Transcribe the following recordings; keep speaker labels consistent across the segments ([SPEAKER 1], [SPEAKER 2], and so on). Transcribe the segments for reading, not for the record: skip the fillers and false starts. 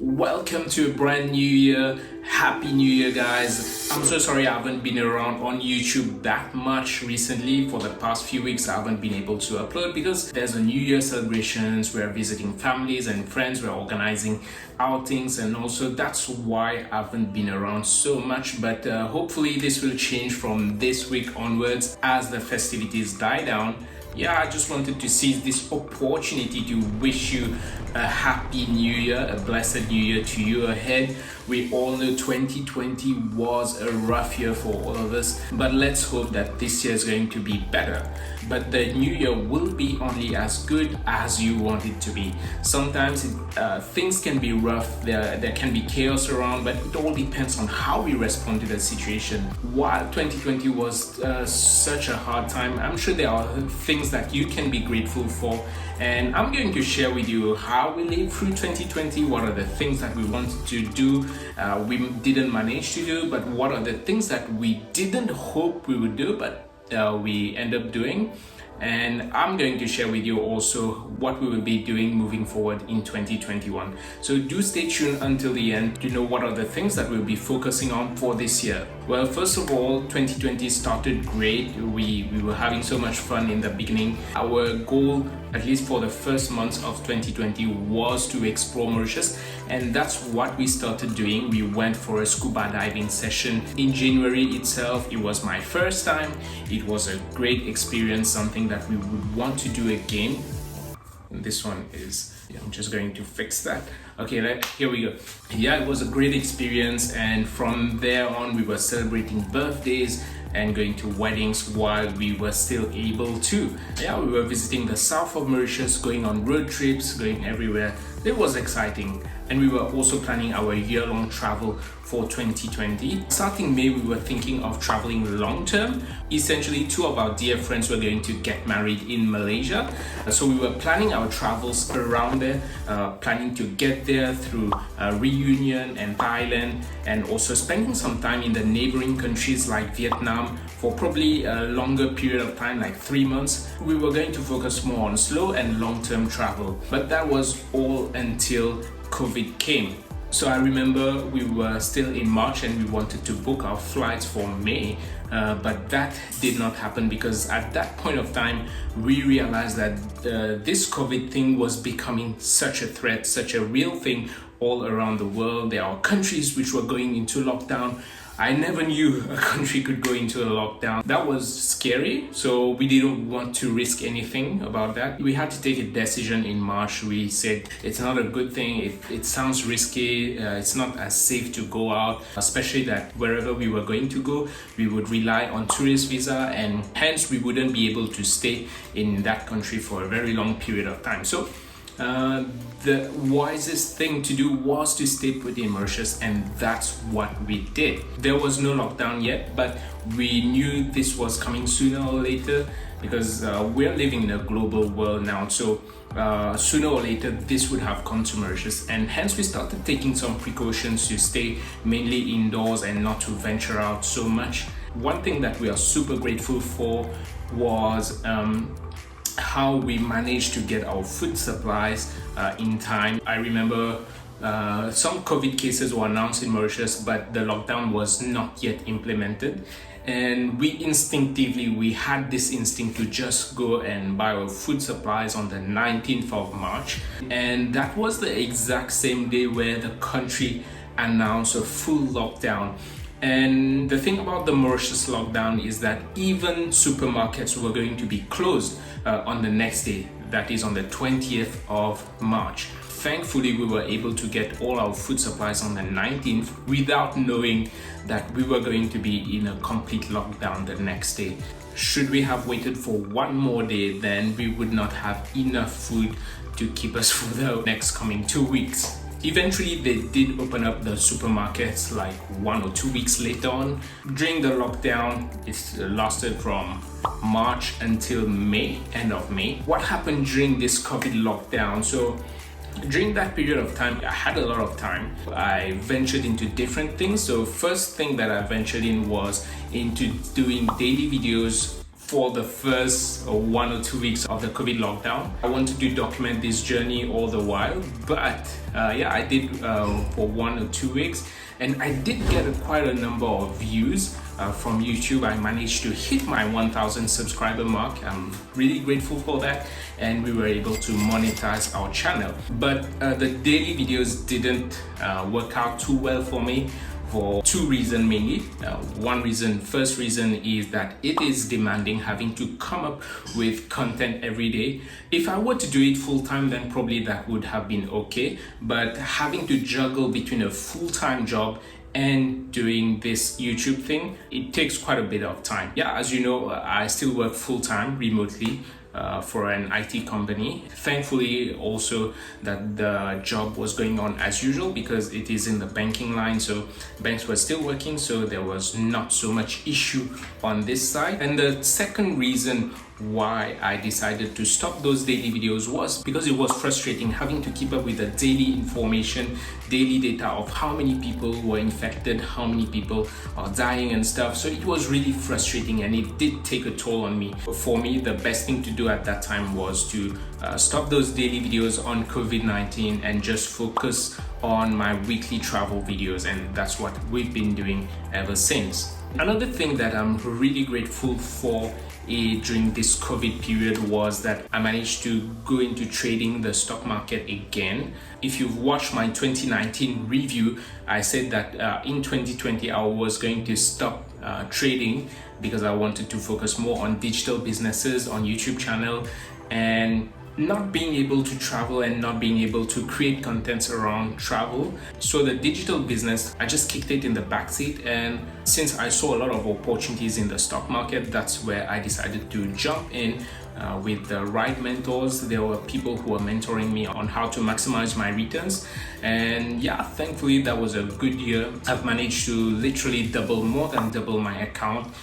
[SPEAKER 1] Welcome to a brand new year. Happy New Year, guys. I'm so sorry I haven't been around on YouTube that much recently. For the past few weeks I haven't been able to upload because there's a New Year celebrations. We're visiting families and friends, we're organizing outings, and also that's why I haven't been around so much. But hopefully this will change from this week onwards as the festivities die down. I just wanted to seize this opportunity to wish you a happy new year, a blessed new year to you ahead. We all know 2020 was a rough year for all of us, but let's hope that this year is going to be better. But the new year will be only as good as you want it to be. Sometimes things can be rough, there can be chaos around, but it all depends on how we respond to the situation. While 2020 was such a hard time, I'm sure there are things that you can be grateful for, and I'm going to share with you how we lived through 2020. What are the things that we wanted to do, we didn't manage to do, but what are the things that we didn't hope we would do, but we end up doing. And I'm going to share with you also what we will be doing moving forward in 2021. So do stay tuned until the end to know what are the things that we'll be focusing on for this year. Well, first of all, 2020 started great. We were having so much fun in the beginning. Our goal, at least for the first months of 2020, was to explore Mauritius, and that's what we started doing. We went for a scuba diving session in January itself. It was my first time. It was a great experience, something that we would want to do again. And this one is, I'm just going to fix that. Okay, here we go. It was a great experience, and from there on we were celebrating birthdays and going to weddings while we were still able to. We were visiting the south of Mauritius, going on road trips, going everywhere. It was exciting. And we were also planning our year-long travel for 2020. Starting May, we were thinking of traveling long-term. Essentially, two of our dear friends were going to get married in Malaysia. So we were planning our travels around there, planning to get there through Reunion and Thailand, and also spending some time in the neighboring countries like Vietnam for probably a longer period of time, like 3 months. We were going to focus more on slow and long-term travel. But that was all until COVID came. So I remember we were still in March and we wanted to book our flights for May, but that did not happen because at that point of time we realized that this COVID thing was becoming such a threat, such a real thing all around the world. There are countries which were going into lockdown. I never knew a country could go into a lockdown. That was scary, so we didn't want to risk anything about that. We had to take a decision in March. We said it's not a good thing, it sounds risky, it's not as safe to go out, especially that wherever we were going to go, we would rely on tourist visa, and hence we wouldn't be able to stay in that country for a very long period of time. So the wisest thing to do was to stay put in Mauritius, and that's what we did. There was no lockdown yet, but we knew this was coming sooner or later because we're living in a global world now. So sooner or later this would have come to Mauritius, and hence we started taking some precautions to stay mainly indoors and not to venture out so much. One thing that we are super grateful for was how we managed to get our food supplies in time. I remember some COVID cases were announced in Mauritius, but the lockdown was not yet implemented. And we had this instinct to just go and buy our food supplies on the 19th of March. And that was the exact same day where the country announced a full lockdown. And the thing about the Mauritius lockdown is that even supermarkets were going to be closed on the next day, that is on the 20th of March. Thankfully, we were able to get all our food supplies on the 19th without knowing that we were going to be in a complete lockdown the next day. Should we have waited for one more day, then we would not have enough food to keep us for the next coming 2 weeks. Eventually, they did open up the supermarkets like 1 or 2 weeks later on. During the lockdown, it lasted from March until May, end of May. What happened during this COVID lockdown? So during that period of time, I had a lot of time. I ventured into different things. So first thing that I ventured in was into doing daily videos for the first 1 or 2 weeks of the COVID lockdown. I wanted to document this journey all the while, but yeah, I did for 1 or 2 weeks, and I did get quite a number of views from YouTube. I managed to hit my 1,000 subscriber mark. I'm really grateful for that, and we were able to monetize our channel. But the daily videos didn't work out too well for me, for 2 reasons mainly. First reason is that it is demanding, having to come up with content every day. If I were to do it full time, then probably that would have been okay. But having to juggle between a full-time job and doing this YouTube thing, it takes quite a bit of time. Yeah, as you know, I still work full-time remotely for an IT company. Thankfully also that the job was going on as usual, because it is in the banking line, so banks were still working, so there was not so much issue on this side. And the second reason why I decided to stop those daily videos was because it was frustrating having to keep up with the daily information, daily data of how many people were infected, how many people are dying and stuff. So it was really frustrating, and it did take a toll on me. For me, the best thing to do at that time was to stop those daily videos on COVID-19 and just focus on my weekly travel videos, and that's what we've been doing ever since. Another thing that I'm really grateful for during this COVID period was that I managed to go into trading the stock market again. If you've watched my 2019 review, I said that in 2020 I was going to stop trading because I wanted to focus more on digital businesses, on YouTube channel, and not being able to travel and not being able to create contents around travel. So the digital business, I just kicked it in the backseat, and since I saw a lot of opportunities in the stock market, that's where I decided to jump in with the right mentors. There were people who were mentoring me on how to maximize my returns, and yeah, thankfully that was a good year. I've managed to literally more than double my account.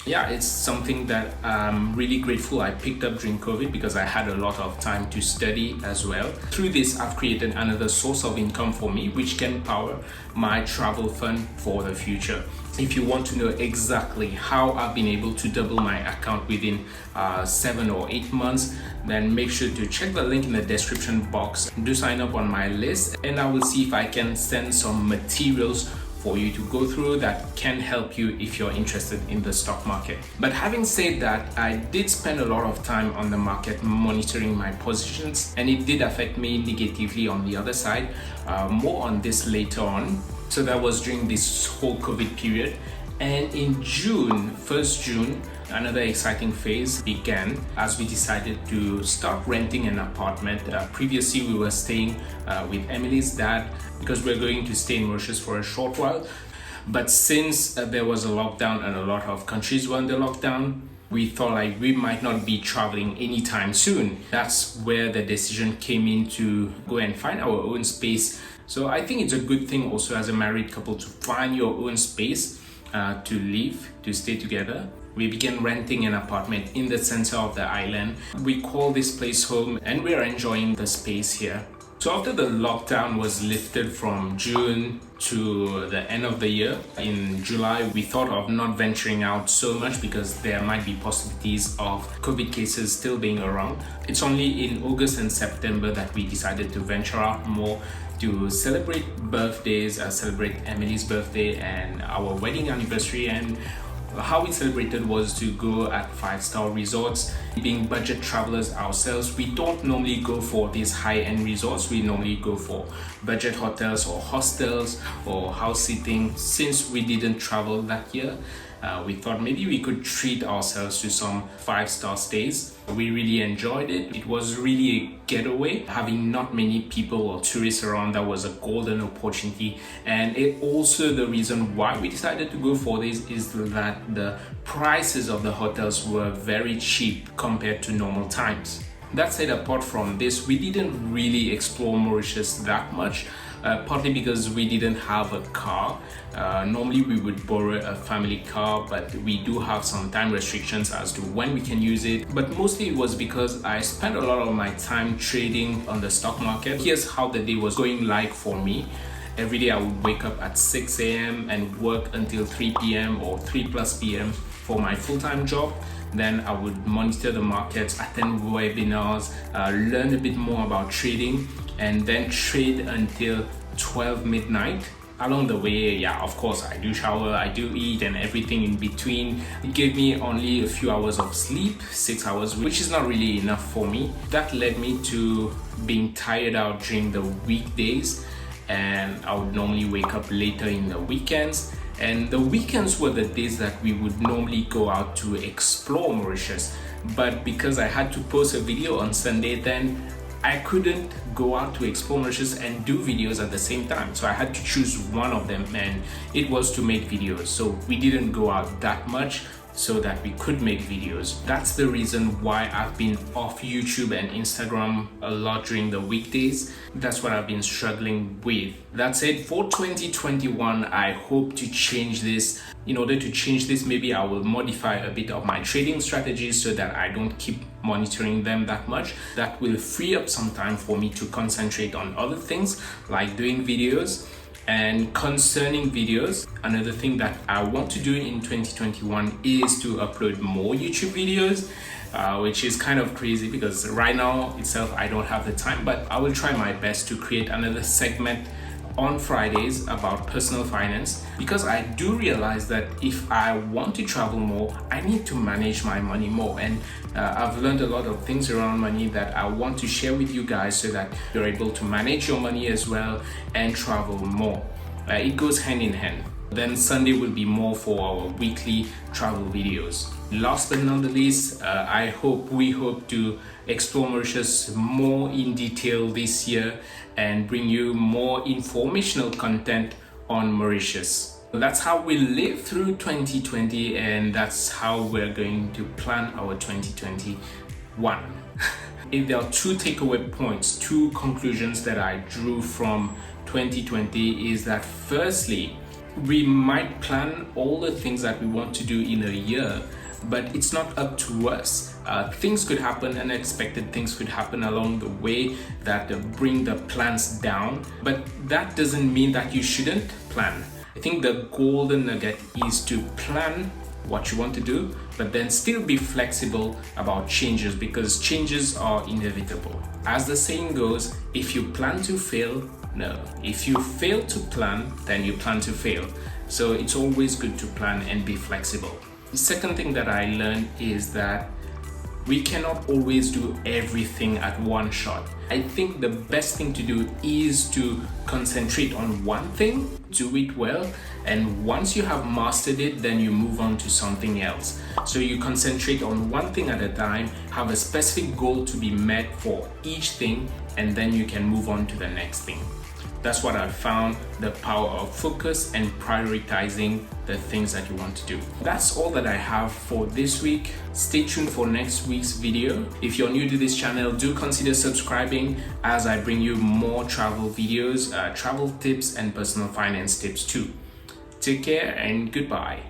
[SPEAKER 1] Yeah, it's something that I'm really grateful I picked up during COVID, because I had a lot of time to study as well. Through this, I've created another source of income for me, which can power my travel fund for the future. If you want to know exactly how I've been able to double my account within 7 or 8 months, then make sure to check the link in the description box. Do sign up on my list, and I will see if I can send some materials for you to go through that can help you if you're interested in the stock market. But having said that, I did spend a lot of time on the market monitoring my positions, and it did affect me negatively on the other side. More on this later on. So that was during this whole COVID period. And in June, 1st June, another exciting phase began as we decided to start renting an apartment. Previously, we were staying with Emilie's dad because we're going to stay in Mauritius for a short while. But since there was a lockdown and a lot of countries were under lockdown, we thought like we might not be traveling anytime soon. That's where the decision came in to go and find our own space. So I think it's a good thing also as a married couple to find your own space to live, to stay together. We began renting an apartment in the center of the island. We call this place home, and we are enjoying the space here. So after the lockdown was lifted from June to the end of the year, in July, we thought of not venturing out so much because there might be possibilities of COVID cases still being around. It's only in August and September that we decided to venture out more to celebrate birthdays, celebrate Emilie's birthday and our wedding anniversary. And how we celebrated was to go at 5-star resorts. Being budget travelers ourselves, we don't normally go for these high-end resorts. We normally go for budget hotels or hostels or house sitting. Since we didn't travel that year, we thought maybe we could treat ourselves to some 5-star stays. We really enjoyed it. It was really a getaway. Having not many people or tourists around, that was a golden opportunity. And it also, the reason why we decided to go for this is that the prices of the hotels were very cheap compared to normal times. That said, apart from this, we didn't really explore Mauritius that much. Partly because we didn't have a car. Normally we would borrow a family car, but we do have some time restrictions as to when we can use it. But mostly it was because I spent a lot of my time trading on the stock market. Here's how the day was going like for me. Every day I would wake up at 6 a.m. and work until 3 p.m. or 3+ p.m. for my full-time job. Then I would monitor the markets, attend webinars, learn a bit more about trading, and then trade until 12 midnight. Along the way, yeah, of course, I do shower, I do eat, and everything in between. It gave me only a few hours of sleep, 6 hours, which is not really enough for me. That led me to being tired out during the weekdays, and I would normally wake up later in the weekends. And the weekends were the days that we would normally go out to explore Mauritius. But because I had to post a video on Sunday, then I couldn't go out to explore Mauritius and do videos at the same time. So I had to choose one of them, and it was to make videos. So we didn't go out that much so that we could make videos. That's the reason why I've been off YouTube and Instagram a lot during the weekdays. That's what I've been struggling with. That said, for 2021, I hope to change this. In order to change this, maybe I will modify a bit of my trading strategies so that I don't keep monitoring them that much. That will free up some time for me to concentrate on other things like doing videos. And concerning videos, another thing that I want to do in 2021 is to upload more YouTube videos, which is kind of crazy because right now itself I don't have the time, but I will try my best to create another segment on Fridays about personal finance, because I do realize that if I want to travel more, I need to manage my money more, and I've learned a lot of things around money that I want to share with you guys so that you're able to manage your money as well and travel more. It goes hand in hand. Then Sunday will be more for our weekly travel videos. Last but not the least, we hope to explore Mauritius more in detail this year and bring you more informational content on Mauritius. That's how we live through 2020, and that's how we're going to plan our 2021. If there are two takeaway points, two conclusions that I drew from 2020 is that firstly, we might plan all the things that we want to do in a year, but it's not up to us. Things could happen, unexpected things could happen along the way that bring the plans down, but that doesn't mean that you shouldn't plan. I think the golden nugget is to plan what you want to do, but then still be flexible about changes, because changes are inevitable. As the saying goes, if you plan to fail, no. If you fail to plan, then you plan to fail. So it's always good to plan and be flexible. The second thing that I learned is that we cannot always do everything at one shot. I think the best thing to do is to concentrate on one thing, do it well, and once you have mastered it, then you move on to something else. So you concentrate on one thing at a time, have a specific goal to be met for each thing, and then you can move on to the next thing. That's what I found, the power of focus and prioritizing the things that you want to do. That's all that I have for this week. Stay tuned for next week's video. If you're new to this channel, do consider subscribing as I bring you more travel videos, travel tips and personal finance tips too. Take care and goodbye.